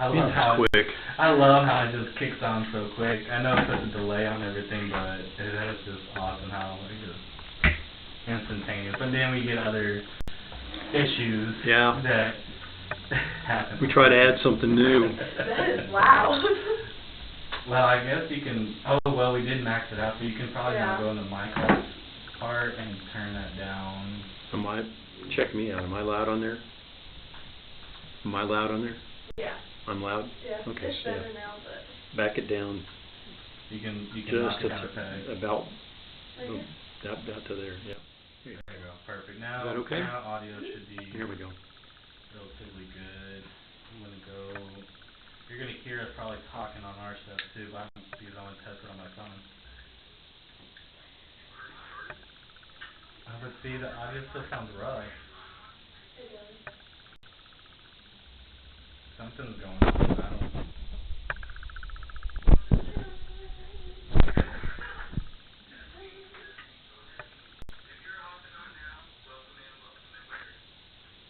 I love how quick. I love how it just kicks on so quick. I know it's such a delay on everything, but it is just awesome how it just instantaneous. But then we get other issues that happen. We try to add something new. That is loud. Well, I guess you can. Oh, well, we did max it out, so you can probably now go in the mic part and turn that down. Check me out. Am I loud on there? Am I loud on there? Yeah. I'm loud? Yeah. Okay, It's better now, but back it down. You can Just knock it down a peg. about okay. About to there, yeah. There you go. Perfect. Now, Is that okay? now audio should be Here we go. relatively good. I'm going to go. You're going to hear us probably talking on our stuff too, because I want to test it on my phone. But see, the audio still sounds rough. It does. Something's going on. I don't know.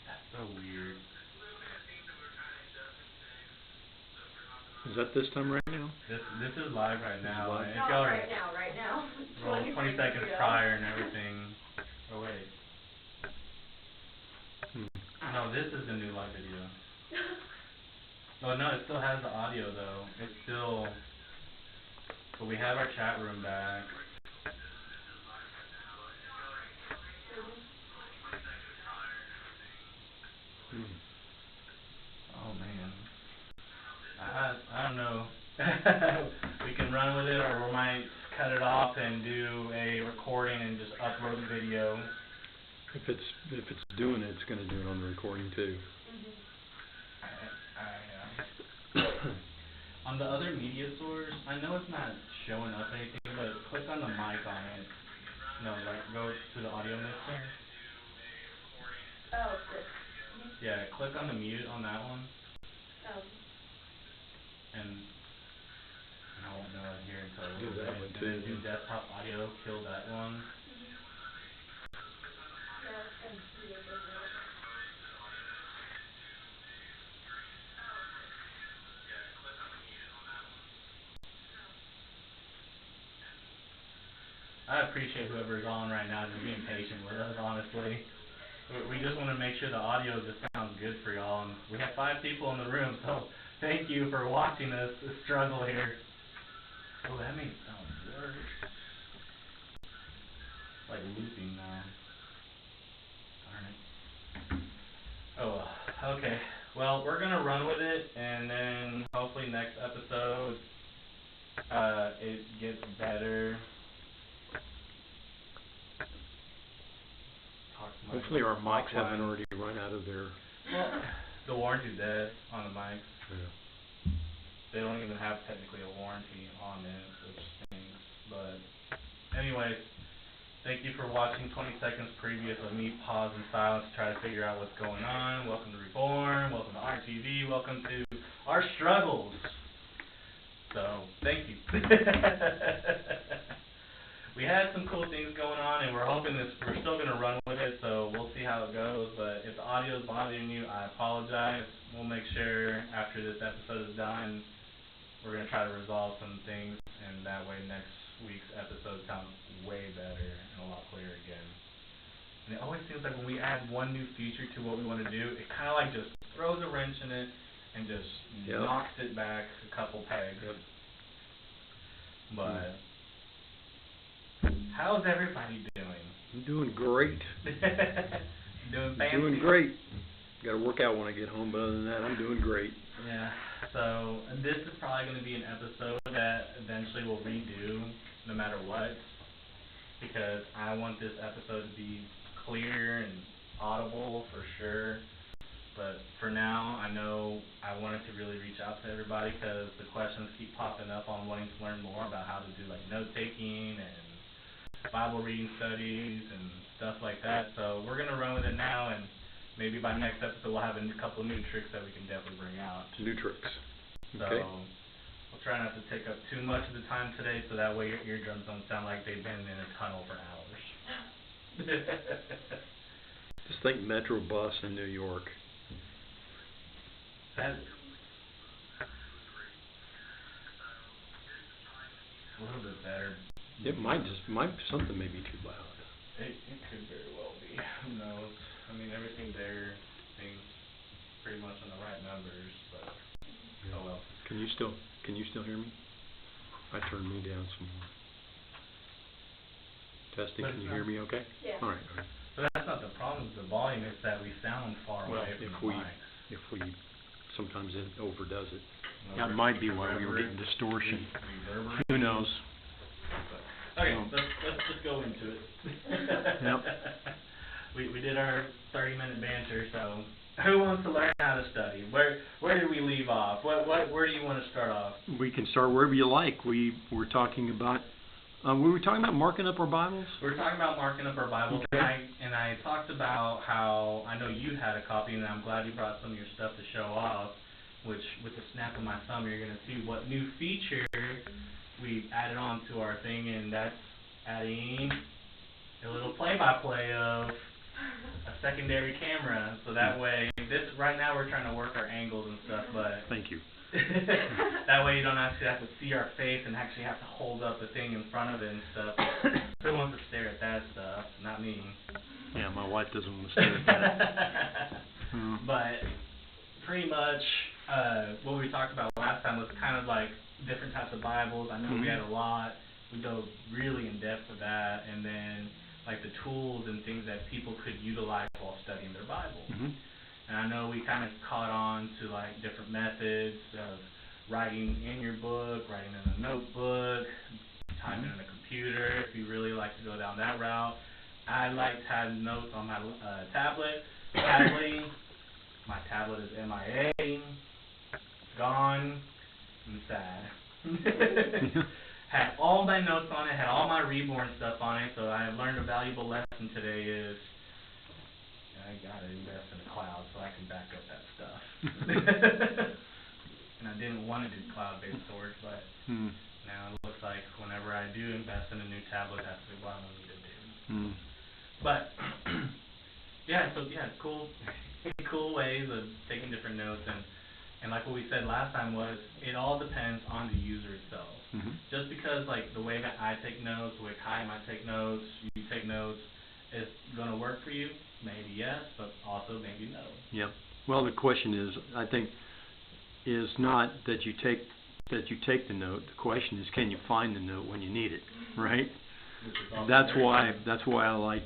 That's so weird. Is that this time right now? This is live right now. Live. No, right now. Well, 20 seconds prior and everything. Oh wait. No, this is the new live video. Oh no, it still has the audio though. It's still. But we have our chat room back. Oh man. I don't know. We can run with it, or we might cut it off and do a recording and just upload the video. If it's doing it, it's going to do it on the recording too. On the other media source, I know it's not showing up anything, but click on the mic on it. No, like go to the audio mixer. Oh, this. Yeah, click on the mute on that one. Oh. And I won't know it here until Do that one too. And then do desktop audio, kill that one. I appreciate whoever's on right now just being patient with us, honestly. We just want to make sure the audio just sounds good for y'all. And we have 5 people in the room, so thank you for watching us struggle here. Oh, that makes it sound worse. It's like looping now. Darn it. Oh, well. Okay. Well, we're going to run with it, and then hopefully next episode it gets better. Hopefully our mics haven't already run out of their... Well, the warranty's dead on the mics. Yeah. They don't even have technically a warranty on it, which stinks. But anyways, thank you for watching 20 seconds previous of me pause in silence to try to figure out what's going on. Welcome to Reborn, welcome to RTV, welcome to our struggles. So, thank you. We had some cool things going on, and we're hoping we're still going to run with it, so we'll see how it goes. But if the audio is bothering you, I apologize. We'll make sure after this episode is done, we're going to try to resolve some things, and that way next week's episode sounds way better and a lot clearer again. And it always seems like when we add one new feature to what we want to do, it kind of like just throws a wrench in it and just knocks it back a couple pegs. But... how's everybody doing? I'm doing great. Doing fancy? Doing great. Got to work out when I get home, but other than that, I'm doing great. Yeah. So this is probably going to be an episode that eventually we'll redo, no matter what, because I want this episode to be clear and audible for sure. But for now, I know I wanted to really reach out to everybody because the questions keep popping up on wanting to learn more about how to do like note taking and Bible reading studies and stuff like that. So we're going to run with it now, and maybe by next episode we'll have a couple of new tricks that we can definitely bring out. New tricks. So we'll try not to take up too much of the time today, so that way your eardrums don't sound like they've been in a tunnel for hours. Just think Metro bus in New York. Something may be too loud. It could very well be. Who knows? I mean, everything there seems pretty much on the right numbers, but oh well. Can you still hear me? I turned me down some more. Testing. Can you hear me? Okay. Yeah. All right. But that's not the problem with the volume. It's that we sound far away from the mic. If we sometimes it overdoes it. That might be why we were getting distortion. Who knows? Okay, let's just go into it. Yep. We did our 30-minute banter, so who wants to learn how to study? Where did we leave off? Where do you want to start off? We can start wherever you like. We were talking about marking up our Bibles? We were talking about marking up our Bibles, okay. and I talked about how I know you had a copy, and I'm glad you brought some of your stuff to show off, which with the snap of my thumb, you're going to see what new feature we've added on to our thing, and that's adding a little play-by-play of a secondary camera, so that way, right now we're trying to work our angles and stuff, but Thank you. that way you don't actually have to see our face and actually have to hold up the thing in front of it and stuff. Who wants to stare at that stuff? Not me. Yeah, my wife doesn't want to stare at that. But pretty much what we talked about last time was kind of like different types of Bibles. I know we had a lot. We dove really in depth with that, and then like the tools and things that people could utilize while studying their Bible. And I know we kind of caught on to like different methods of writing in your book, writing in a notebook, typing in a computer, if you really like to go down that route. I like to have notes on my tablet. Sadly, my tablet is MIA, gone, and sad. Had all my notes on it, had all my Reborn stuff on it, so I have learned a valuable lesson today is I gotta invest in the cloud so I can back up that stuff. And I didn't want to do cloud-based storage, but now it looks like whenever I do invest in a new tablet, that's what I'm going to do. But cool ways of taking different notes, and like what we said last time was it all depends on the user itself. Just because like the way that I take notes, the way Kai might take notes, you take notes, is going to work for you. Maybe yes, but also maybe no. Yep. Well, the question is, I think, is not that you take the note. The question is, can you find the note when you need it, right? That's why I like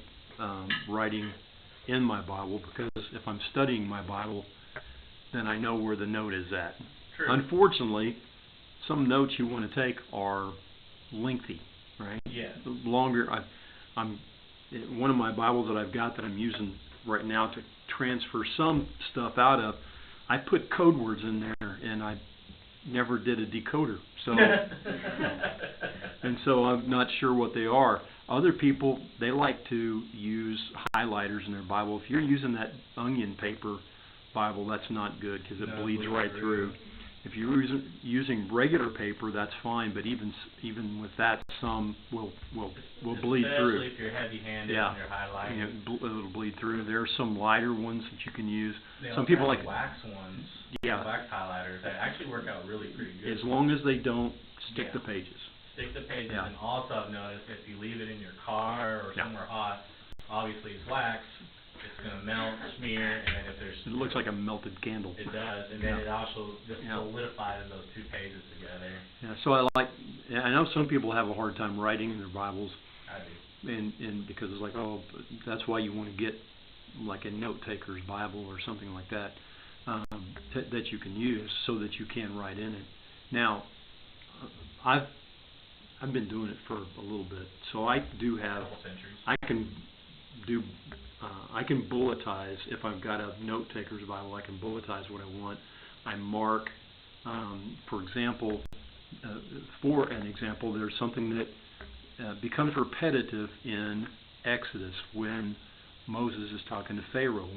writing in my Bible, because if I'm studying my Bible, then I know where the note is at. True. Unfortunately, some notes you want to take are lengthy, right? Yes. Longer. One of my Bibles that I've got that I'm using right now to transfer some stuff out of, I put code words in there, and I never did a decoder, so and so I'm not sure what they are. Other people, they like to use highlighters in their Bible. If you're using that onion paper Bible, that's not good because it bleeds right through. If you're using regular paper, that's fine, but even with that, some will bleed through. Especially if you're heavy-handed and you're highlighting. It'll bleed through. There are some lighter ones that you can use. Some people like wax ones. Yeah. Wax highlighters that actually work out really pretty good. As long as they don't stick the pages. Stick the pages, and also I've noticed if you leave it in your car or somewhere hot, obviously it's wax. It's going to melt, smear, and then if there's... It looks like a melted candle. It does, and then it also just solidifies those two pages together. Yeah, so I know some people have a hard time writing in their Bibles. I do. And because it's like, that's why you want to get like a note taker's Bible or something like that, that you can use so that you can write in it. Now, I've been doing it for a little bit, so I do have... A couple centuries. I can bulletize. If I've got a note taker's Bible, I can bulletize what I want. I mark, for example, there's something that becomes repetitive in Exodus when Moses is talking to Pharaoh.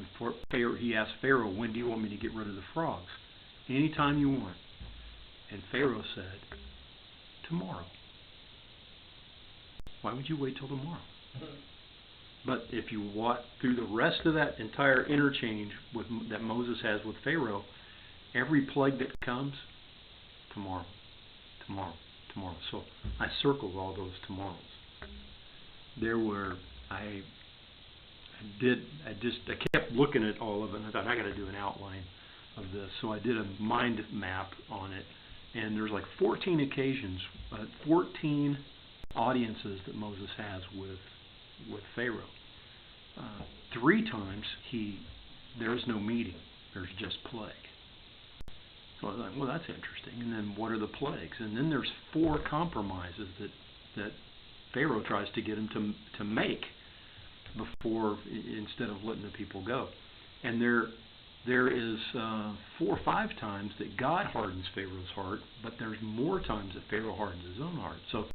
He asks Pharaoh, when do you want me to get rid of the frogs? Anytime you want. And Pharaoh said, tomorrow. Why would you wait till tomorrow? But if you walk through the rest of that entire interchange that Moses has with Pharaoh, every plague that comes, tomorrow, tomorrow, tomorrow. So I circled all those tomorrows. there were, I kept looking at all of it, and I thought, I got to do an outline of this. So I did a mind map on it, and there's like 14 occasions, 14 audiences that Moses has with Pharaoh. 3 times there's no meeting, there's just plague. So I was like, well, that's interesting. And then what are the plagues? And then there's 4 compromises that Pharaoh tries to get him to make before, instead of letting the people go. And there is 4 or 5 times that God hardens Pharaoh's heart, but there's more times that Pharaoh hardens his own heart. So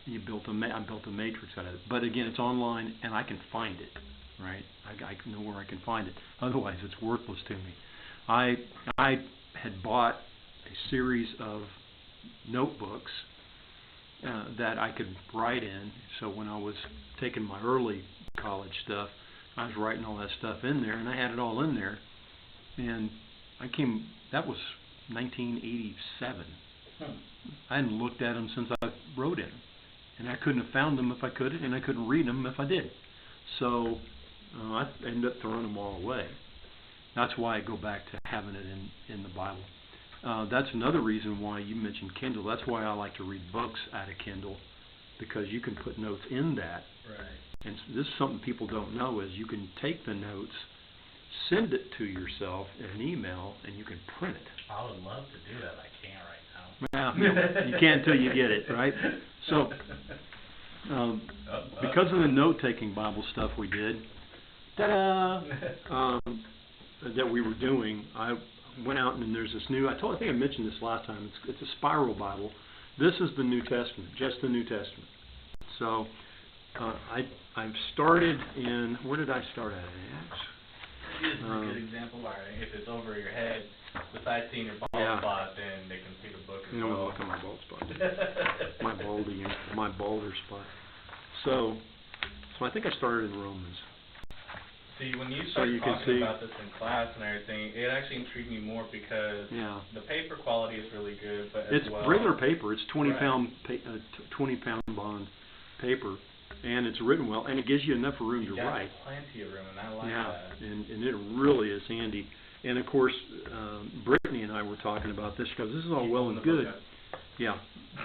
I built a matrix out of it. But again, it's online, and I can find it, right? I know where I can find it. Otherwise, it's worthless to me. I had bought a series of notebooks that I could write in. So when I was taking my early college stuff, I was writing all that stuff in there, and I had it all in there. And that was 1987. I hadn't looked at them since I wrote in them. And I couldn't have found them if I could, and I couldn't read them if I did. So I ended up throwing them all away. That's why I go back to having it in the Bible. That's another reason why you mentioned Kindle. That's why I like to read books out of Kindle, because you can put notes in that. Right. And this is something people don't know, is you can take the notes, send it to yourself in an email, and you can print it. I would love to do that. I can't right now. Well, you can't until you get it, right? So, because of the note-taking Bible stuff we did, that we were doing, I went out and there's this new, I think I mentioned this last time, it's a spiral Bible. This is the New Testament, just the New Testament. So, I've started in, where did I start at? This is a good example, if it's over your head, besides seeing your bald spot, then they can see the book as well. No, look at my bald spot. my balder spot. So I think I started in Romans. See, when you started talking about this in class and everything, it actually intrigued me more because the paper quality is really good, but it's regular paper. It's 20-pound 20-pound bond paper, and it's written well, and it gives you enough room to write. Plenty of room, and I like that. And it really is handy. And of course, Brittany and I were talking about this because this is all well and good. Yeah,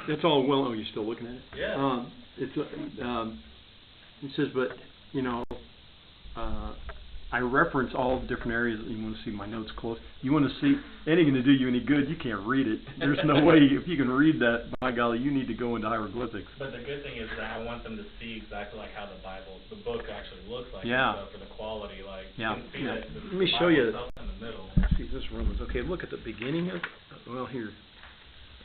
it's all well. Oh, you still looking at it? Yeah. It says, but you know, I reference all the different areas. You want to see my notes close. You want to see, it ain't going to do you any good. You can't read it. There's no way, if you can read that, by golly, you need to go into hieroglyphics. But the good thing is that I want them to see exactly like how the book actually looks like. Yeah. So for the quality, like, yeah. you can see that Let me show you. in the middle. See, this Romans. Okay, look at the beginning of, well, here.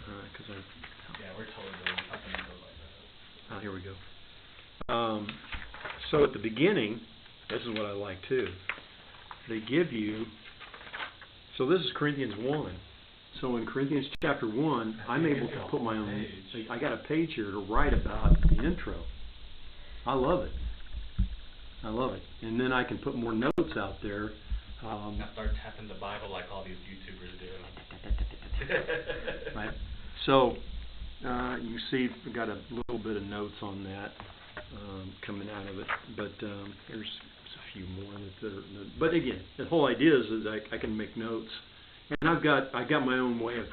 Yeah, we're totally doing something that goes like that. Oh, here we go. So at the beginning, this is what I like too. They give you, so this is Corinthians 1. So in Corinthians chapter 1, I'm able to put my own, I got a page here to write about the intro. I love it. I love it. And then I can put more notes out there. I start tapping the Bible like all these YouTubers do. Right. So you see, we got a little bit of notes on that coming out of it, but there's a few more that are. But again, the whole idea is that I can make notes, and I got my own way of,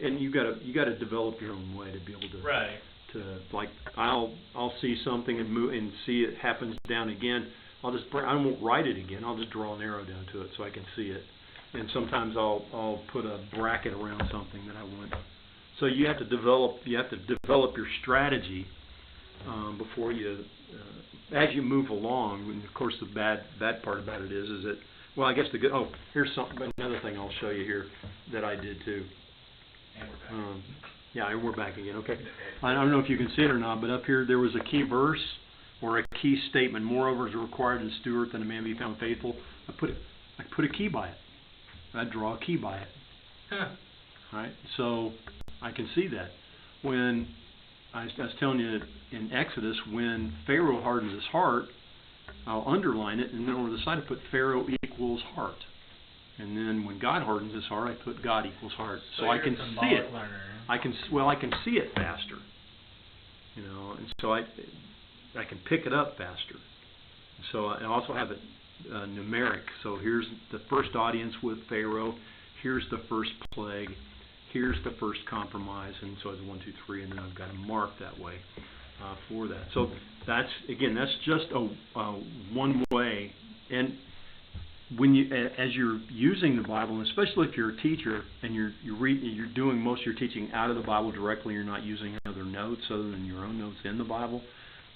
and you got to develop your own way to be able to. Right. To like, I'll see something and move and see it happens down again. I won't write it again. I'll just draw an arrow down to it so I can see it. And sometimes I'll put a bracket around something that I want. So you have to develop your strategy before you, as you move along. And of course, the bad part about it is that, well, I guess the good. Oh, here's another thing I'll show you here that I did too. Yeah, we're back again. Okay, I don't know if you can see it or not, but up here there was a key verse or a key statement. Moreover, is required in steward that a man be found faithful. I put a key by it. I draw a key by it. Huh. Right, so I can see that. When I was telling you in Exodus, when Pharaoh hardens his heart, I'll underline it, and then over the side I put Pharaoh equals heart. And then when God hardens his heart, I put God equals heart. So I can see it. I can see it faster. You know, and so I can pick it up faster. So I also have it numeric. So here's the first audience with Pharaoh. Here's the first plague. Here's the first compromise, and so it's 1, 2, 3, and then I've got them marked that way for that. So that's just a one way. And when you, as you're using the Bible, and especially if you're a teacher and you're doing most of your teaching out of the Bible directly, you're not using other notes other than your own notes in the Bible,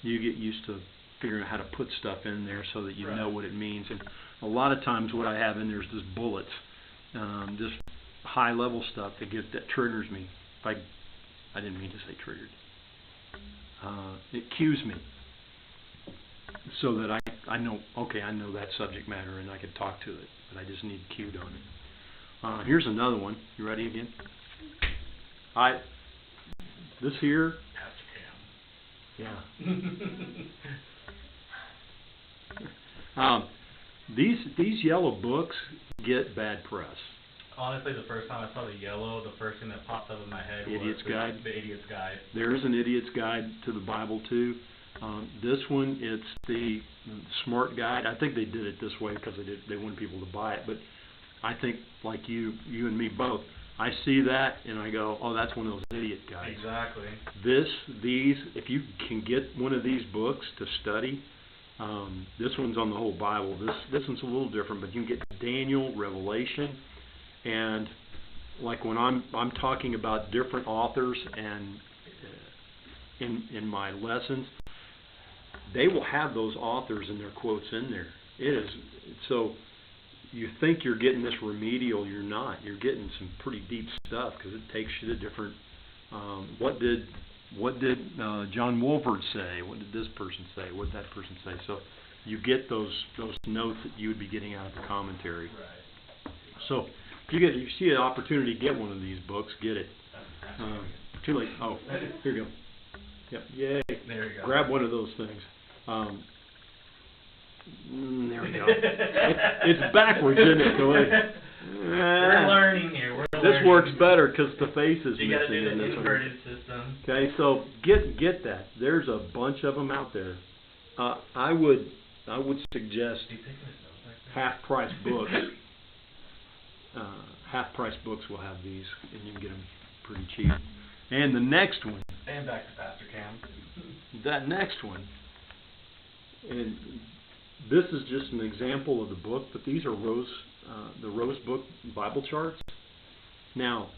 you get used to figuring out how to put stuff in there so that you know what it means. And a lot of times what I have in there is just bullets, just high level stuff that triggers me. I didn't mean to say triggered. It cues me so that I know, okay, I know that subject matter and I can talk to it, but I just need cued on it. Here's another one. You ready again? This here. Yeah. These yellow books get bad press. Honestly, the first time I saw the yellow, the first thing that popped up in my head was the Idiot's Guide. There is an Idiot's Guide to the Bible too. This one, it's the Smart Guide. I think they did it this way because they wanted people to buy it. But I think, like you and me both, I see that and I go, oh, that's one of those idiot guides. Exactly. These, if you can get one of these books to study, this one's on the whole Bible. This one's a little different, but you can get Daniel, Revelation, and like when I'm talking about different authors and in my lessons, they will have those authors and their quotes in there. It is so. You think you're getting this remedial, you're not. You're getting some pretty deep stuff because it takes you to different. What did John Wolford say? What did this person say? What did that person say? So you get those notes that you would be getting out of the commentary. Right. So if you see an opportunity to get one of these books, get it. Too late. Oh, here you go. Yep. Yay. There you go. Grab one of those things. There we go. It's backwards, isn't it? We're learning here. This works better because the face is you gotta missing do in the this one. inverted system. Okay, so get that. There's a bunch of them out there. I would suggest half-price books. Half-price books will have these, and you can get them pretty cheap. And the next one. And back to Pastor Cam. That next one. And this is just an example of the book, but these are the Rose Book Bible charts. Now,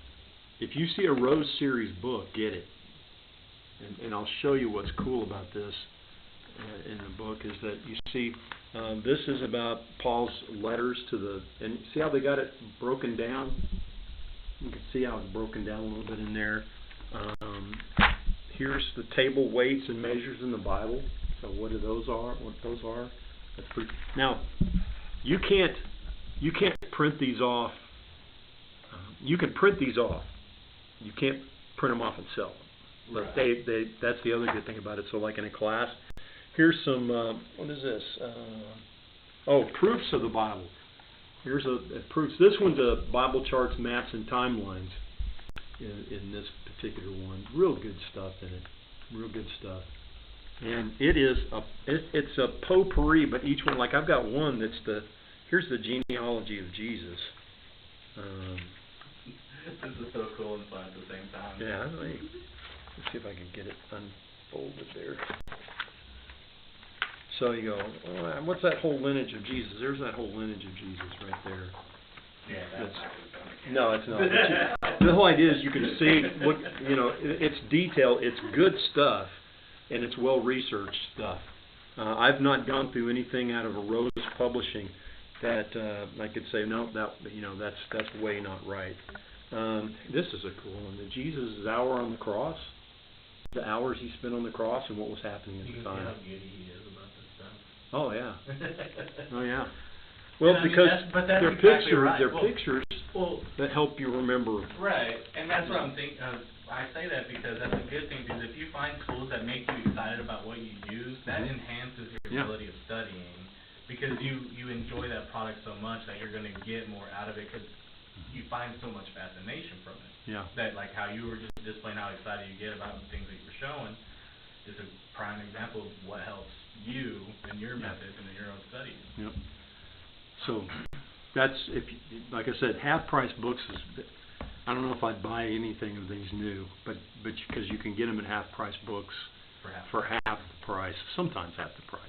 if you see a Rose series book, get it. And I'll show you what's cool about this in the book is that you see this is about Paul's letters and see how they got it broken down? You can see how it's broken down a little bit in there. Here's the table weights and measures in the Bible. So what those are. That's pretty. Now, you can't print these off. You can print these off. You can't print them off and sell them. But that's the other good thing about it. So like in a class, here's some, what is this? Proofs of the Bible. Here's proofs. This one's a Bible charts, maps, and timelines in this particular one. Real good stuff in it. Real good stuff. And it's a potpourri, but each one, like I've got one that's here's the genealogy of Jesus. This is so cool and fun at the same time. Yeah, let's see if I can get it unfolded there. So you go, what's that whole lineage of Jesus? There's that whole lineage of Jesus right there. Yeah, no, it's not. The whole idea is you can see, it's detailed, it's good stuff. And it's well-researched stuff. I've not gone through anything out of a Rose Publishing that I could say no, that's way not right. This is a cool one. Jesus' hour on the cross, the hours he spent on the cross, and what was happening at the time. You can see how giddy he is about this stuff. Oh yeah. Oh yeah. Well, because they're pictures that help you remember. Right, and that's what I'm thinking. I say that because that's a good thing, because if you find tools that make you excited about what you use, that enhances your ability of studying, because you enjoy that product so much that you're going to get more out of it, because you find so much fascination from it. Yeah. That, like how you were just displaying how excited you get about the things that you were showing, just a prime example of what helps you in your methods and in your own studies. Yep. So that's, if like I said, half price books is, I don't know if I'd buy anything of these new, but because you can get them at half price books for half the price, sometimes half the price.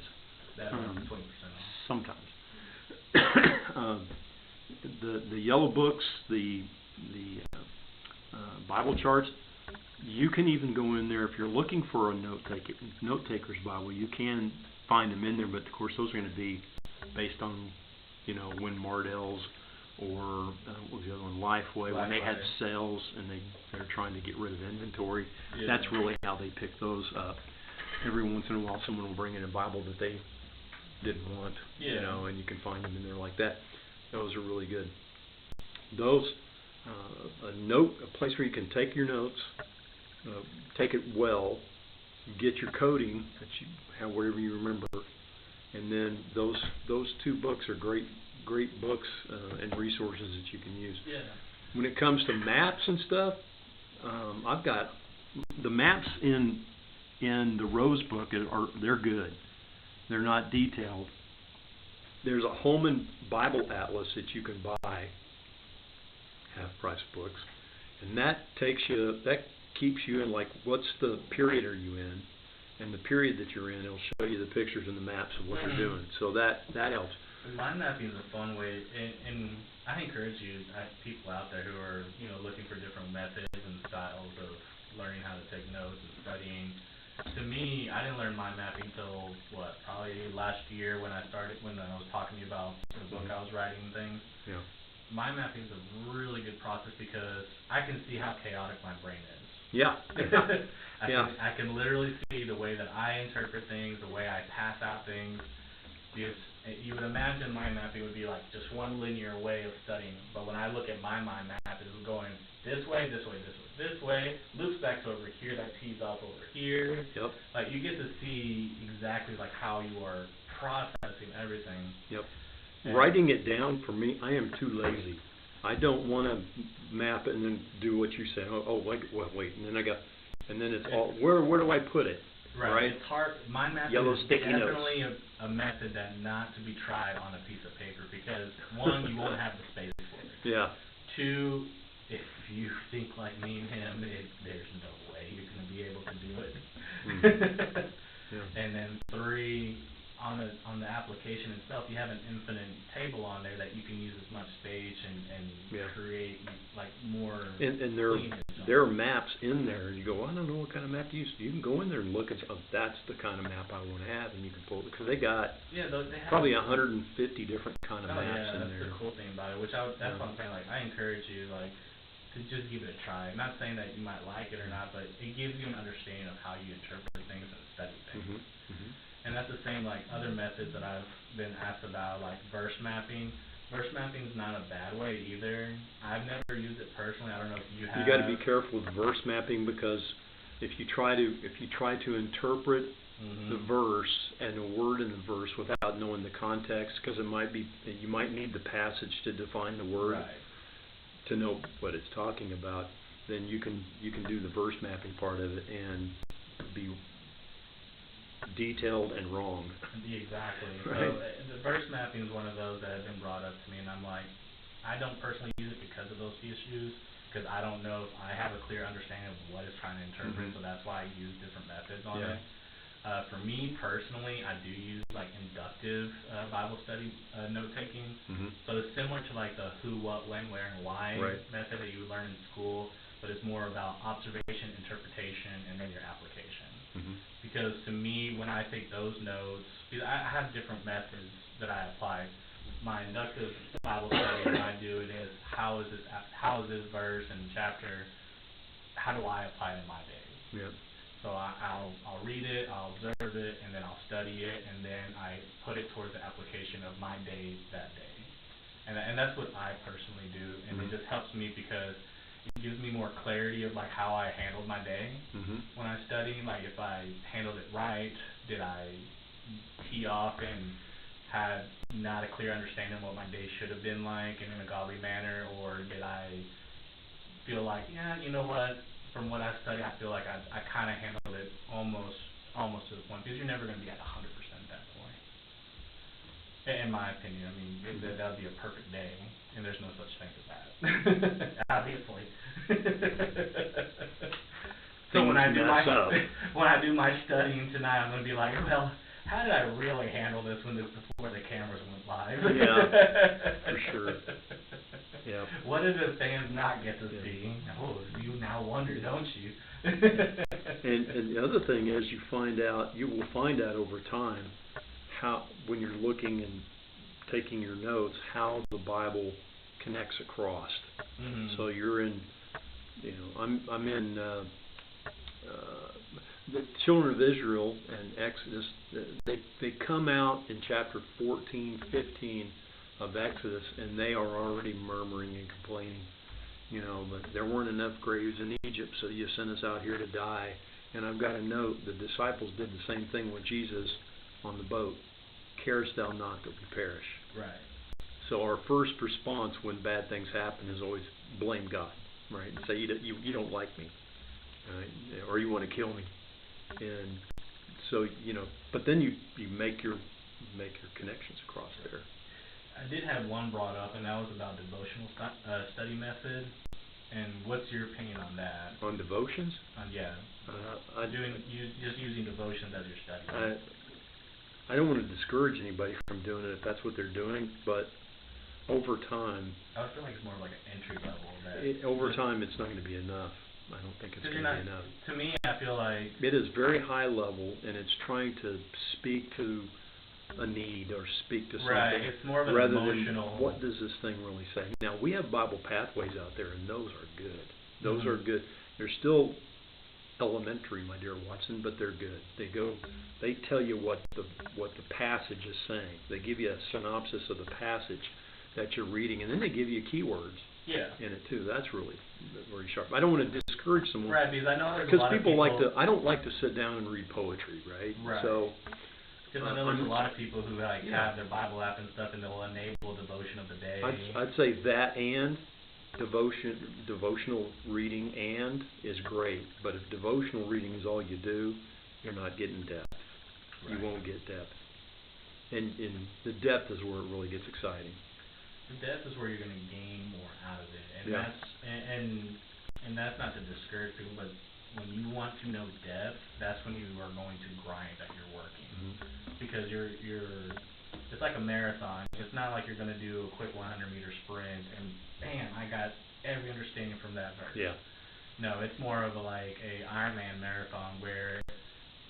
That's 20% off. Sometimes. The yellow books, the Bible charts, you can even go in there if you're looking for a note taker's Bible. You can find them in there, but of course those are going to be based on, when Mardell's or what was the other one, Lifeway, when they had sales and they're trying to get rid of inventory. Yeah. That's really how they pick those up. Every once in a while, someone will bring in a Bible that they didn't want, and you can find them in there like that. Those are really good. Those, a place where you can take your notes, take it well, get your coding that you have wherever you remember, and then those two books are great books and resources that you can use. Yeah. When it comes to maps and stuff, I've got the maps in the Rose book they're good. They're not detailed. There's a Holman Bible Atlas that you can buy, half-price books, and that keeps you in, like, what's the period are you in, and the period that you're in, it'll show you the pictures and the maps of what they're doing. So that helps. Mind mapping is a fun way, and I encourage people out there who are looking for different methods and styles of learning how to take notes and studying. To me, I didn't learn mind mapping until probably last year when I was talking to you about the book I was writing and things. Yeah. Mind mapping is a really good process because I can see how chaotic my brain is. Yeah. I can literally see the way that I interpret things, the way I pass out things. Because you would imagine mind mapping would be like just one linear way of studying, but when I look at my mind map, it's going this way, this way, this way, this way, loops back to over here, that tees off over here. Yep. Like you get to see exactly like how you are processing everything. Yep. And writing it down, for me, I am too lazy. I don't want to map it and then do what you say. Wait, and then it's all where do I put it? Right. It's hard. Mind mapping Yellow is sticky definitely a method that not to be tried on a piece of paper because one, you won't have the space for it. Yeah. Two, if you think like me and him, there's no way you're going to be able to do it. Yeah. And then three, on the application itself, you have an infinite table on there that you can use as much space and create like more. And there are maps in there, and you go, I don't know what kind of map to use. You can go in there and look and say, that's the kind of map I want to have, and you can pull it because they got they have probably 150 different kind of maps in that's there. the cool thing about it. That's what I'm saying. Like I encourage you to just give it a try. I'm not saying that you might like it or not, but it gives you an understanding of how you interpret things and study things. And that's the same like other methods that I've been asked about, like verse mapping. Verse mapping is not a bad way either. I've never used it personally. I don't know if you have. You got to be careful with verse mapping because if you try to interpret the verse and a word in the verse without knowing the context, because you might need the passage to define the word to know what it's talking about. Then you can do the verse mapping part of it and be detailed and wrong. Exactly. Right. So the verse mapping is one of those that have been brought up to me, and I'm like, I don't personally use it because of those issues, because I don't know if I have a clear understanding of what it's trying to interpret, so that's why I use different methods on it. For me personally, I do use like inductive Bible study note taking. So it's similar to like the who, what, when, where, and why method that you would learn in school, but it's more about observation, interpretation, and then your application. Because to me, when I take those notes, I have different methods that I apply. My inductive Bible study, when I do it is how is this verse and chapter, how do I apply it in my day? Yep. So I'll read it, I'll observe it, and then I'll study it, and then I put it towards the application of my day that day. And that's what I personally do, and it just helps me because it gives me more clarity of like how I handled my day when I study. Like if I handled it right, did I tee off and had not a clear understanding of what my day should have been like and in a godly manner, or did I feel like, you know what, from what I studied, I feel like I kind of handled it almost almost to the point, because you're never going to be at 100% at that point. In my opinion, I mean, that would be a perfect day, and there's no such thing as that, obviously. So when I do my studying tonight, I'm going to be like, well, how did I really handle this before the cameras went live? Yeah, for sure. Yeah. What did the fans not get to see? Oh, you now wonder, don't you? And the other thing is, you will find out over time how, when you're looking and taking your notes, how the Bible connects across. Mm-hmm. So you're in, I'm in the children of Israel and Exodus. They come out in chapter 14, 15 of Exodus, and they are already murmuring and complaining. But there weren't enough graves in Egypt, so you sent us out here to die. And I've got to note, the disciples did the same thing with Jesus on the boat. Carest thou not that we perish? Right. So our first response when bad things happen is always blame God, right? And say you don't like me, right? Or you want to kill me. And so but then you make your connections across there. I did have one brought up, and that was about devotional study method. And what's your opinion on that? On devotions? Yeah. Just using devotions as your study. I don't want to discourage anybody from doing it if that's what they're doing, but over time, I feel like it's more like an entry level. Over time, it's not going to be enough. I don't think it's going to be enough. To me, I feel like it is very high level, and it's trying to speak to a need or speak to something. Right, it's more of an rather emotional. Than what does this thing really say? Now, we have Bible pathways out there, and those are good. Those are good. They're still elementary, my dear Watson, but they're good. They tell you what the passage is saying. They give you a synopsis of the passage that you're reading, and then they give you keywords in it too. That's really very sharp. I don't want to discourage someone. Right, because I know there's a lot of people like to. I don't like to sit down and read poetry, right? Right. So. Because I know there's a lot of people who have their Bible app and stuff, and they'll enable devotion of the day. I'd say that and devotional reading is great, but if devotional reading is all you do, you're not getting depth. Right. You won't get depth, and the depth is where it really gets exciting. The depth is where you're going to gain more out of it, and that's not to discourage people, but when you want to know depth, that's when you are going to grind at your working. Mm-hmm. Because it's like a marathon. It's not like you're going to do a quick 100-meter sprint and bam, I got every understanding from that verse. Yeah. No, it's more of a Ironman marathon where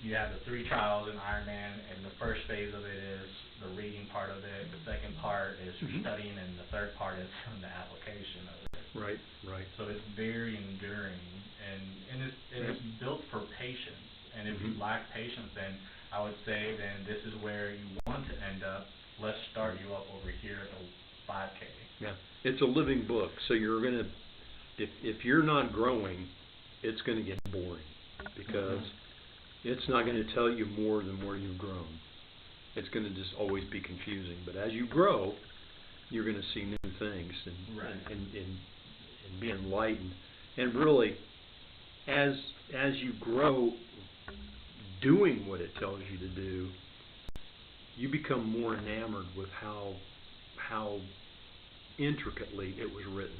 you have the 3 trials in Ironman, and the first phase of it is the reading part of it. The second part is studying, and the third part is the application of it. Right. So it's very enduring, and it's built for patience. And if you lack patience, then I would say then this is where you want to end up. Let's start you up over here at the 5K. Yeah, it's a living book. So you're gonna, if you're not growing, it's gonna get boring because it's not gonna tell you more than where you've grown. It's gonna just always be confusing. But as you grow, you're gonna see new things and be enlightened. And really, as you grow doing what it tells you to do, you become more enamored with how intricately it was written.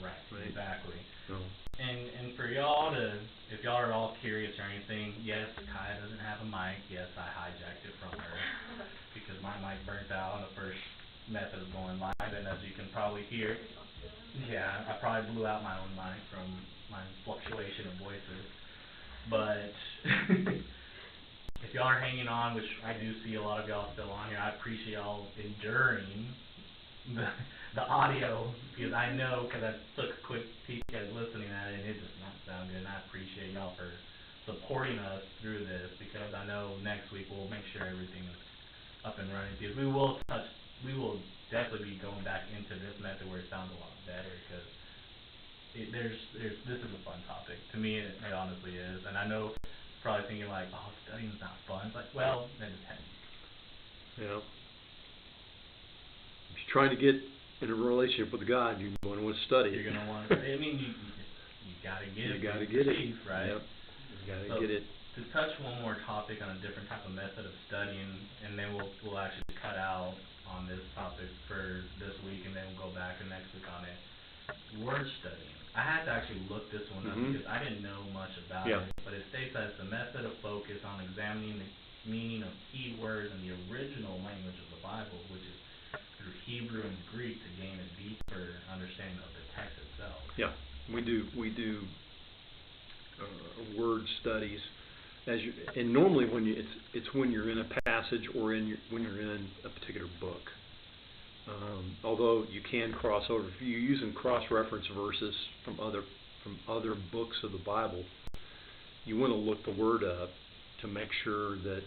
Right. Exactly. So. And for y'all if y'all are all curious or anything, yes, Kaya doesn't have a mic. Yes, I hijacked it from her because my mic burnt out on the first method of going live, and as you can probably hear, I probably blew out my own mic from my fluctuation of voices. But if y'all are hanging on, which I do see a lot of y'all still on here, I appreciate y'all enduring the audio, because I know, because I took a quick peek at listening at it, and it does not sound good, and I appreciate y'all for supporting us through this, because I know next week we'll make sure everything is up and running, because we will definitely be going back into this method where it sounds a lot better, because this is a fun topic. To me, it honestly is, and I know probably thinking studying's not fun. It's like, well, then it depends. Yeah. If you're trying to get in a relationship with God, you're going to want to study. You're going to want to. I mean, you got to get it. You got to get it, right? Yep. You got to get it. to touch one more topic on a different type of method of studying, and then we'll actually cut out on this topic for this week, and then we'll go back next week on it. Word studying. I had to actually look this one up because I didn't know much about it, but it states that it's a method of focus on examining the meaning of key words in the original language of the Bible, which is through Hebrew and Greek, to gain a deeper understanding of the text itself. Yeah, we do word studies, and normally when it's when you're in a passage or when you're in a particular book. Although you can cross over, if you're using cross-reference verses from other books of the Bible, you want to look the word up to make sure that,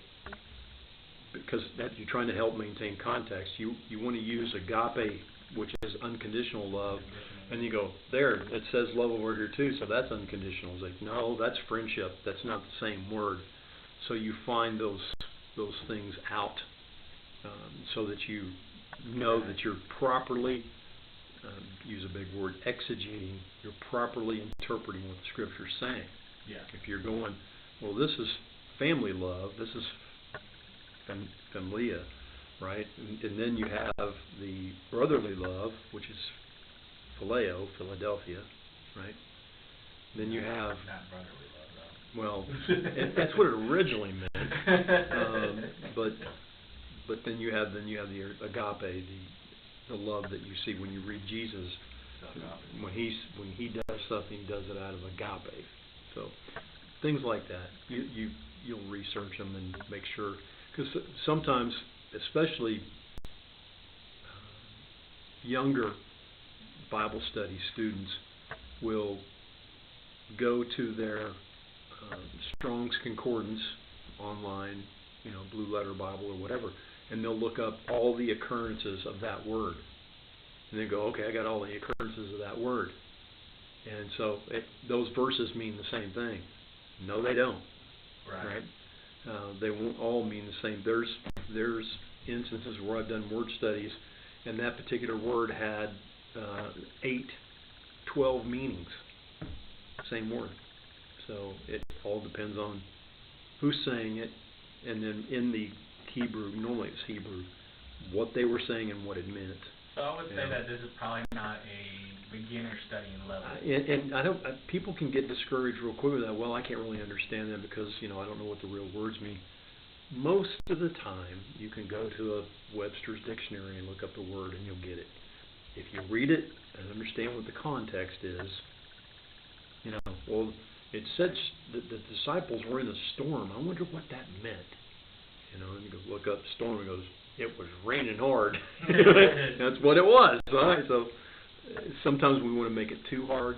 because that you're trying to help maintain context, you want to use agape, which is unconditional love, and you go, there, it says love over here too, so that's unconditional. It's like, no, that's friendship. That's not the same word. So you find those things out, so that you know that you're properly, use a big word, exegeting, you're properly interpreting what the Scripture's saying. Yeah. If you're going, well, this is family love, this is familia, right? And then you have the brotherly love, which is phileo, Philadelphia, right? Then you have, Not brotherly love, though. well, that's what it originally meant. But then you have the agape, the love that you see when you read Jesus. When he does something, he does it out of agape. So things like that, you'll research them and make sure, because sometimes, especially younger Bible study students will go to their Strong's Concordance online, Blue Letter Bible or whatever, and they'll look up all the occurrences of that word, and they go, okay, I got all the occurrences of that word, and so those verses mean the same thing. No, they don't. Right? They won't all mean the same. There's instances where I've done word studies, and that particular word had 12 meanings. Same word. So it all depends on who's saying it, and then in the Hebrew, normally it's Hebrew, what they were saying and what it meant. So I would say that this is probably not a beginner studying level. And I don't. People can get discouraged real quick with that. Well, I can't really understand that because I don't know what the real words mean. Most of the time, you can go to a Webster's dictionary and look up the word, and you'll get it. If you read it and understand what the context is, well, it said that the disciples were in a storm. I wonder what that meant. And you go look up storm, and goes, it was raining hard. That's what it was. Right? So sometimes we want to make it too hard.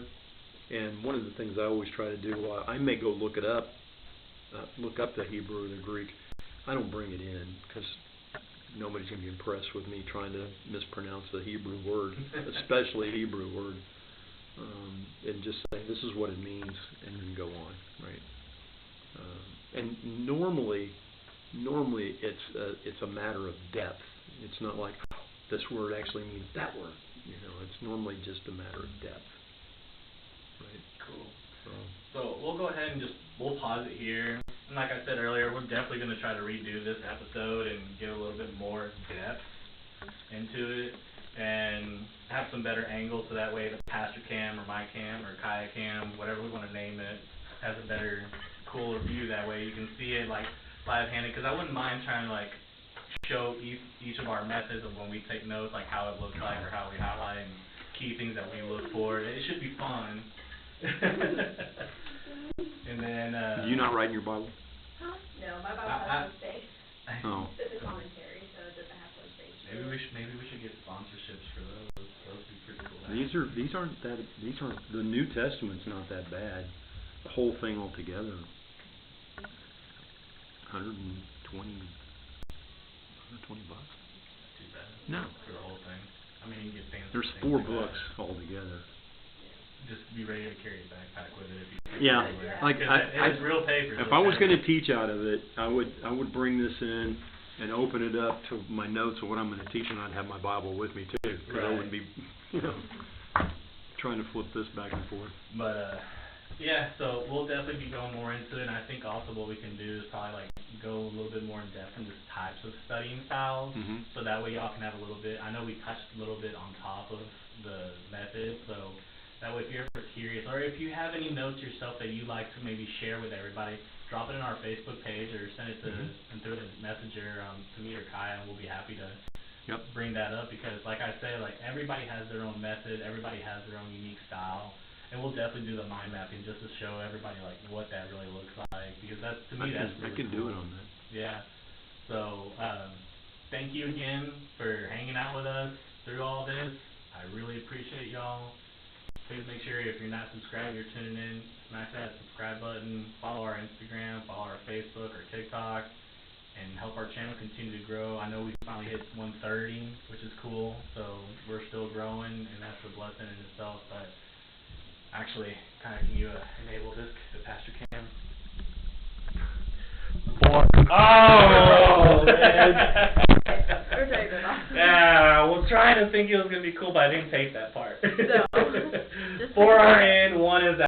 And one of the things I always try to do, I may go look up the Hebrew or the Greek. I don't bring it in because nobody's going to be impressed with me trying to mispronounce the Hebrew word, especially a Hebrew word, and just say this is what it means, and then go on, right? And normally it's a matter of depth. It's not like this word actually means that word. It's normally just a matter of depth. Right. Cool. So we'll go ahead and we'll pause it here. And like I said earlier, we're definitely going to try to redo this episode and get a little bit more depth into it and have some better angles, so that way the Pastor Cam or my Cam or Kaya Cam, whatever we want to name it, has a better, cooler view. That way you can see it like live-handed, because I wouldn't mind trying to like show each of our methods of when we take notes, like how it looks like or how we highlight and key things that we look for. It should be fun. And then do you not write in your Bible? Huh? No, my Bible has no space. Oh. It's a commentary, so it doesn't have no space. Maybe we should get sponsorships for those. Those would be pretty cool. These aren't the New Testament's not that bad. The whole thing altogether, 120 bucks. Too bad. No. For the whole thing. I mean, you can get fancy. There's things 4 like books that. altogether. Just be ready to carry a backpack with it if you. Yeah, like it's real paper. If I was going to teach out of it, I would bring this in and open it up to my notes of what I'm going to teach, and I'd have my Bible with me too, because I wouldn't be, trying to flip this back and forth. But Yeah, so we'll definitely be going more into it, and I think also what we can do is probably like go a little bit more in depth into types of studying styles, so that way y'all can have a little bit. I know we touched a little bit on top of the method, so that way if you're ever curious, or if you have any notes yourself that you'd like to maybe share with everybody, drop it in our Facebook page or send it to and through the messenger to me or Kaya, and we'll be happy to bring that up, because like I say, like everybody has their own method, everybody has their own unique style. And we'll definitely do the mind mapping just to show everybody like what that really looks like, because that's, to me, that's really I can cool. do it on that. Yeah. So thank you again for hanging out with us through all this. I really appreciate y'all. Please make sure if you're not subscribed, you're tuning in, smash that subscribe button, follow our Instagram, follow our Facebook or TikTok, and help our channel continue to grow. I know we finally hit 130, which is cool. So we're still growing, and that's a blessing in itself. But actually, can you enable this to Pastor Cam? Oh, man. We're taping it off. Yeah, well, trying to think it was going to be cool, but I didn't tape that part. No. Just 4 are in, 1 is out.